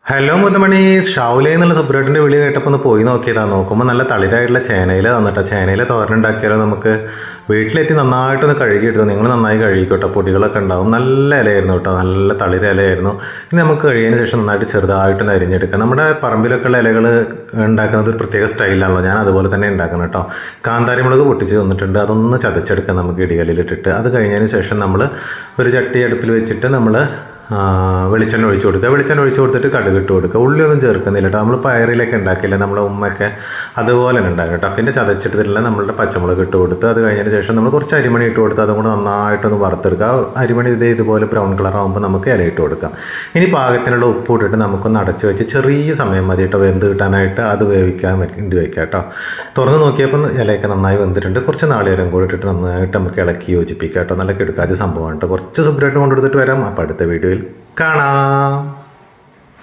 Hello മുതമണി, ഷാവുലേ എന്നുള്ള സുബ്രേട്ടൻ്റെ വിളി കേട്ടപ്പോൾ ഒന്ന് പോയി നോക്കിയതാണ്. നോക്കുമ്പോൾ നല്ല തളിരായിട്ടുള്ള ചേനയില തന്നിട്ടോ. ചേനയില തോരനുണ്ടാക്കിയാലോ നമുക്ക്. വീട്ടിലെത്തി നന്നായിട്ടൊന്ന് കഴുകിയെടുത്തു. നിങ്ങൾ നന്നായി കഴുകിക്കോട്ടെ, പൊടികളൊക്കെ ഉണ്ടാവും. നല്ല ഇലയായിരുന്നു കേട്ടോ, നല്ല തളിര ഇലയായിരുന്നു. ഇനി നമുക്ക് കഴിയുന്നതിന് ശേഷം നന്നായിട്ട് ചെറുതായിട്ടൊന്ന് അരിഞ്ഞെടുക്കാം. നമ്മുടെ പറമ്പിലൊക്കെ ഉള്ള ഇലകൾ ഉണ്ടാക്കുന്നത് ഒരു പ്രത്യേക സ്റ്റൈലാണല്ലോ, ഞാൻ അതുപോലെ തന്നെ ഉണ്ടാക്കണം കേട്ടോ. കാന്താരി മുളക് പൊട്ടിച്ച് തന്നിട്ടുണ്ട്, അതൊന്ന് ചതച്ചെടുക്കാം നമുക്ക് ഇടികല്ലിലിട്ടിട്ട്. അത് കഴിഞ്ഞതിന് ശേഷം നമ്മൾ ഒരു ചട്ടി അടുപ്പിൽ വെച്ചിട്ട് നമ്മൾ വെളിച്ചെണ്ണ ഒഴിച്ച് കൊടുക്കുക. വെളിച്ചെണ്ണ ഒഴിച്ച് കൊടുത്തിട്ട് കടുക് ഇട്ട് കൊടുക്കുക. ഉള്ളിയൊന്നും ചേർക്കുന്നില്ല കേട്ടോ. നമ്മൾ പയറിലൊക്കെ ഉണ്ടാക്കില്ല നമ്മളെ ഉമ്മയൊക്കെ, അതുപോലെ തന്നെ ഉണ്ടാകും കേട്ടോ. പിന്നെ ചതച്ചിട്ടില്ല നമ്മളുടെ പച്ചമുളക് ഇട്ട് കൊടുത്ത് അത് കഴിഞ്ഞതിന് ശേഷം നമ്മൾ കുറച്ച് അരിമണി ഇട്ട് കൊടുത്ത് അതും കൂടെ നന്നായിട്ടൊന്ന് വറുത്തെടുക്കുക. അരിമണി ഇതുപോലെ ബ്രൗൺ കളർ ആകുമ്പോൾ നമുക്ക് ഇല ഇട്ട് കൊടുക്കാം. ഇനി പാകത്തിനുള്ള ഉപ്പ് ഇട്ടിട്ട് നമുക്കൊന്ന് അടച്ച് വെച്ച് ചെറിയ സമയം മതി കേട്ടോ വെന്ത് കിട്ടാനായിട്ട്. അത് വേവിക്കാൻ വേണ്ടി വയ്ക്കാം കേട്ടോ. തുറന്ന് നോക്കിയപ്പോൾ ഇലയൊക്കെ നന്നായി വെന്തിട്ടുണ്ട്. കുറച്ച് നാളികേരം കൂടി ഇട്ടിട്ട് നന്നായിട്ട് നമുക്ക് ഇളക്കി യോജിപ്പിക്കാം കേട്ടോ. നല്ല കിടക്കാച്ച സംഭവമാണ് കേട്ടോ. കുറച്ച് സുബ്രേട്ട് കൊണ്ടെടുത്തിട്ട് വരാം. അപ്പോൾ അടുത്ത വീഡിയോയിൽ കാണാം.